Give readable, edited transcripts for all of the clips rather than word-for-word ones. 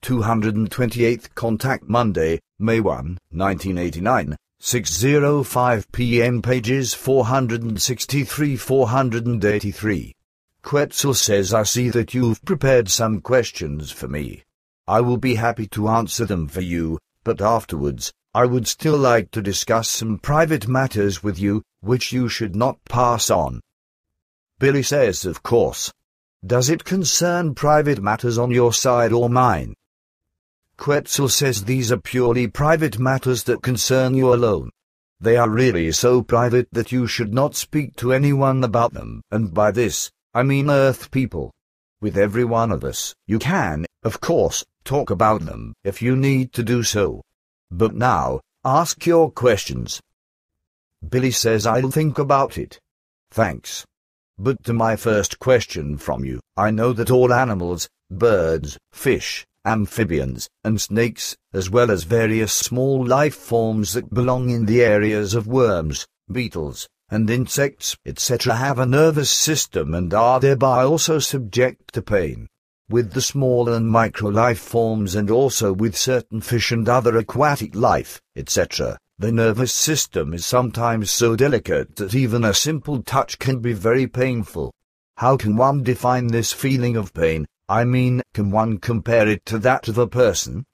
228th Contact Monday, May 1, 1989, 6:05 p.m. Pages 463-483. Quetzel says, I see that you've prepared some questions for me. I will be happy to answer them for you, but afterwards, I would still like to discuss some private matters with you, which you should not pass on. Billy says, of course. Does it concern private matters on your side or mine? Quetzel says these are purely private matters that concern you alone. They are really so private that you should not speak to anyone about them, and by this, I mean Earth people. With every one of us, you can, of course, talk about them if you need to do so. But now, ask your questions. Billy says, I'll think about it. Thanks. But to my first question from you, I know that all animals, birds, fish, amphibians, and snakes, as well as various small life forms that belong in the areas of worms, beetles, and insects, etc., have a nervous system and are thereby also subject to pain. With the small and micro life forms and also with certain fish and other aquatic life, etc., the nervous system is sometimes so delicate that even a simple touch can be very painful. How can one define this feeling of pain? I mean, can one compare it to that of a person?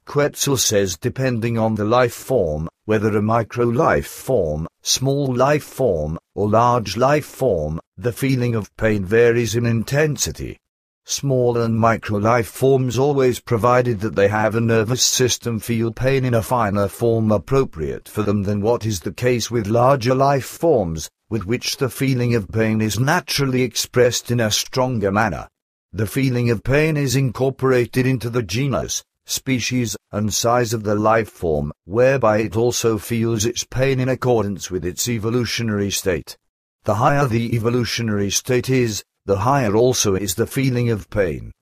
Quetzel says depending on the life form, whether a micro life form, small life form, or large life form, the feeling of pain varies in intensity. Small and micro life forms, always provided that they have a nervous system, feel pain in a finer form appropriate for them than what is the case with larger life forms, with which the feeling of pain is naturally expressed in a stronger manner. The feeling of pain is incorporated into the genus, species, and size of the life form, whereby it also feels its pain in accordance with its evolutionary state. The higher the evolutionary state is, the higher also is the feeling of pain.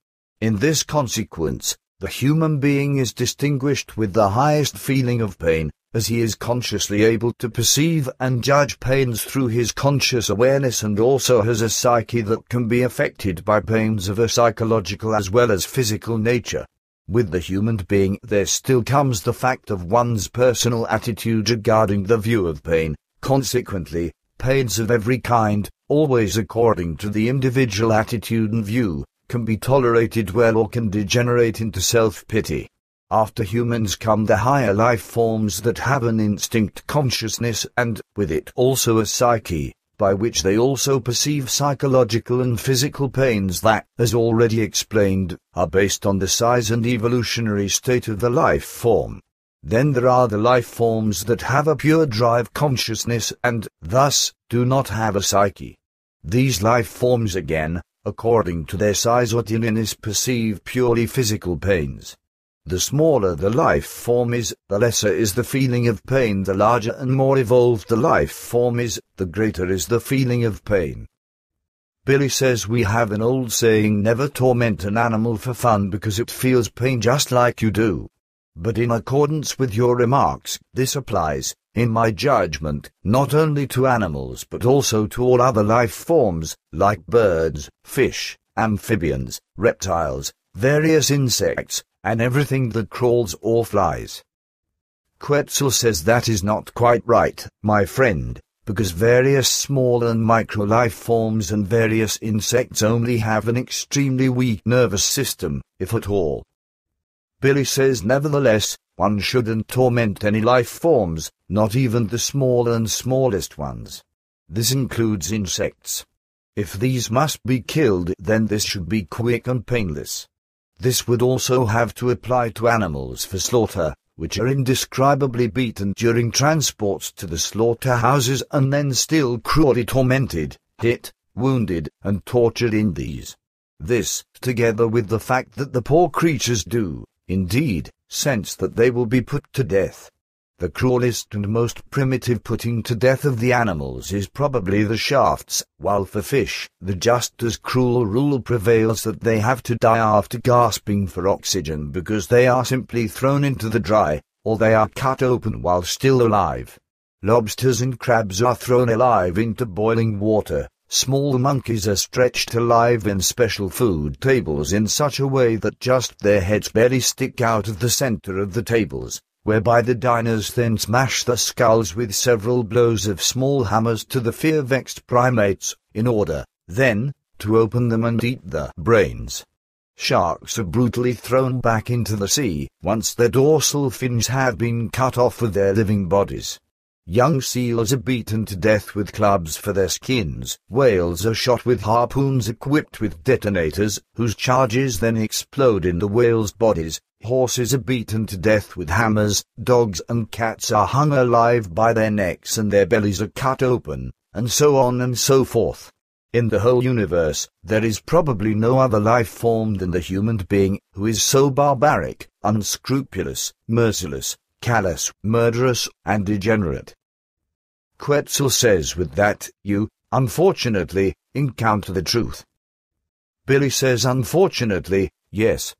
In this consequence, the human being is distinguished with the highest feeling of pain, as he is consciously able to perceive and judge pains through his conscious awareness, and also has a psyche that can be affected by pains of a psychological as well as physical nature. With the human being there still comes the fact of one's personal attitude regarding the view of pain. Consequently, pains of every kind, always according to the individual attitude and view, can be tolerated well or can degenerate into self-pity. After humans come the higher life forms that have an instinct consciousness and, with it also a psyche, by which they also perceive psychological and physical pains that, as already explained, are based on the size and evolutionary state of the life form. Then there are the life forms that have a pure drive consciousness and, thus, do not have a psyche. These life forms again, according to their size or thiness, perceive purely physical pains. The smaller the life form is, the lesser is the feeling of pain. The larger and more evolved the life form is, the greater is the feeling of pain. Billy says we have an old saying, never torment an animal for fun because it feels pain just like you do. But in accordance with your remarks, this applies, in my judgment, not only to animals but also to all other life forms, like birds, fish, amphibians, reptiles, various insects, and everything that crawls or flies. Quetzel says that is not quite right, my friend, because various small and micro life forms and various insects only have an extremely weak nervous system, if at all. Billy says nevertheless, one shouldn't torment any life forms, not even the small and smallest ones. This includes insects. If these must be killed, then this should be quick and painless. This would also have to apply to animals for slaughter, which are indescribably beaten during transports to the slaughterhouses and then still cruelly tormented, hit, wounded, and tortured in these. This, together with the fact that the poor creatures do, indeed, sense that they will be put to death. The cruelest and most primitive putting to death of the animals is probably the shafts, while for fish, the just as cruel rule prevails that they have to die after gasping for oxygen because they are simply thrown into the dry, or they are cut open while still alive. Lobsters and crabs are thrown alive into boiling water, small monkeys are stretched alive in special food tables in such a way that just their heads barely stick out of the center of the tables, whereby the diners then smash the skulls with several blows of small hammers to the fear-vexed primates, in order, then, to open them and eat the brains. Sharks are brutally thrown back into the sea once their dorsal fins have been cut off of their living bodies. Young seals are beaten to death with clubs for their skins. Whales are shot with harpoons equipped with detonators, whose charges then explode in the whales' bodies. Horses are beaten to death with hammers. Dogs and cats are hung alive by their necks and their bellies are cut open, and so on and so forth. In the whole universe, there is probably no other life form than the human being, who is so barbaric, unscrupulous, merciless, callous, murderous, and degenerate. Quetzel says with that, you, unfortunately, encounter the truth. Billy says unfortunately, yes.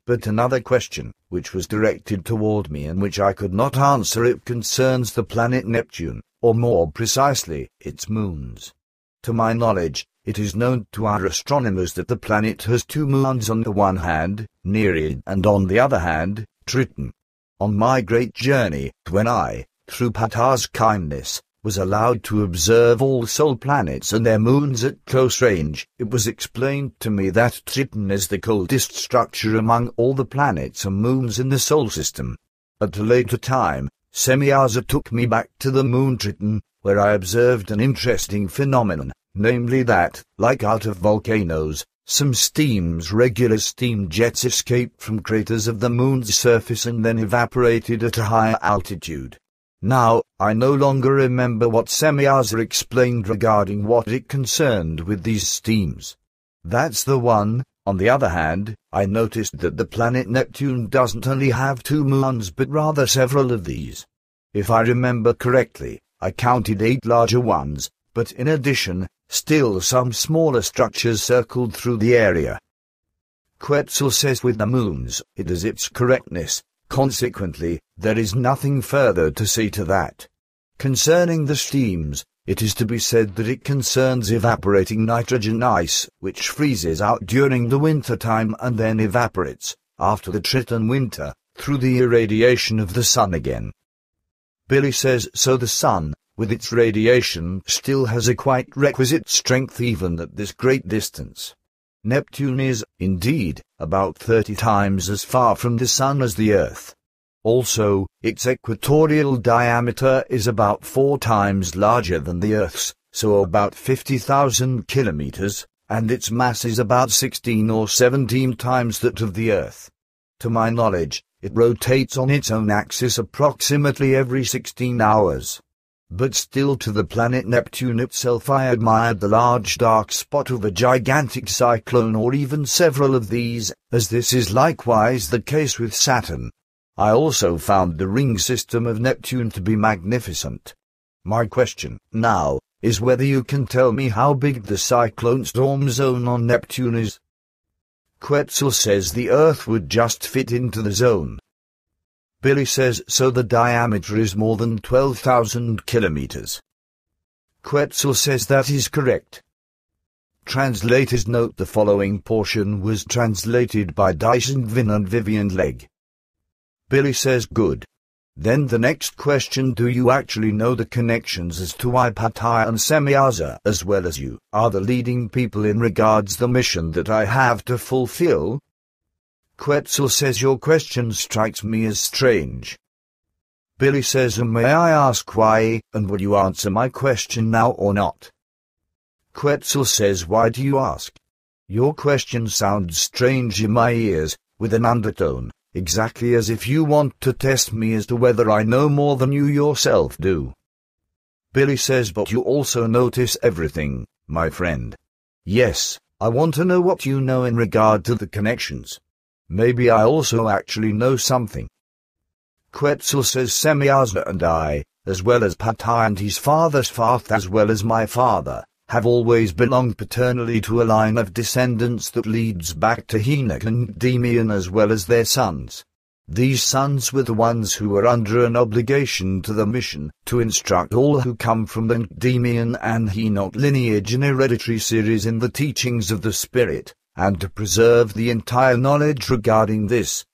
But another question, which was directed toward me and which I could not answer, it concerns the planet Neptune, or more precisely, its moons. To my knowledge, it is known to our astronomers that the planet has two moons on the one hand, Nereid, and on the other hand, Triton. On my great journey, when I, through Ptaah's kindness, was allowed to observe all solar planets and their moons at close range, it was explained to me that Triton is the coldest structure among all the planets and moons in the solar system. At a later time, Semjase took me back to the moon Triton, where I observed an interesting phenomenon, namely that, like out of volcanoes, some regular steam jets escaped from craters of the moon's surface and then evaporated at a higher altitude. Now, I no longer remember what Semjase explained regarding what it concerned with these steams. That's the one. On the other hand, I noticed that the planet Neptune doesn't only have two moons but rather several of these. If I remember correctly, I counted 8 larger ones, but in addition, still some smaller structures circled through the area. Quetzel says with the moons, it is its correctness. Consequently, there is nothing further to say to that. Concerning the steams, it is to be said that it concerns evaporating nitrogen ice, which freezes out during the winter time and then evaporates, after the Triton winter, through the irradiation of the sun again. Billy says, so the sun, with its radiation, still has a quite requisite strength even at this great distance. Neptune is, indeed, about 30 times as far from the sun as the Earth. Also, its equatorial diameter is about 4 times larger than the Earth's, so about 50,000 kilometers, and its mass is about 16 or 17 times that of the Earth. To my knowledge, it rotates on its own axis approximately every 16 hours. But still, to the planet Neptune itself I admired the large dark spot of a gigantic cyclone or even several of these, as this is likewise the case with Saturn. I also found the ring system of Neptune to be magnificent. My question, now, is whether you can tell me how big the cyclone storm zone on Neptune is. Quetzel says the Earth would just fit into the zone. Billy says, so the diameter is more than 12,000 kilometers. Quetzel says that is correct. Translators note the following portion was translated by Dyson Vin and Vivian Legg. Billy says good. Then the next question, do you actually know the connections as to why Ptaah and Semjase, as well as you, are the leading people in regards the mission that I have to fulfill? Quetzel says your question strikes me as strange. Billy says, and may I ask why, and will you answer my question now or not? Quetzel says, why do you ask? Your question sounds strange in my ears, with an undertone, exactly as if you want to test me as to whether I know more than you yourself do. Billy says, but you also notice everything, my friend. Yes, I want to know what you know in regard to the connections. Maybe I also actually know something. Quetzel says Semjase and I, as well as Ptaah and his father's father as well as my father, have always belonged paternally to a line of descendants that leads back to Enoch and Demian as well as their sons. These sons were the ones who were under an obligation to the mission to instruct all who come from the Endymion and Enoch lineage and hereditary series in the teachings of the Spirit, and to preserve the entire knowledge regarding this,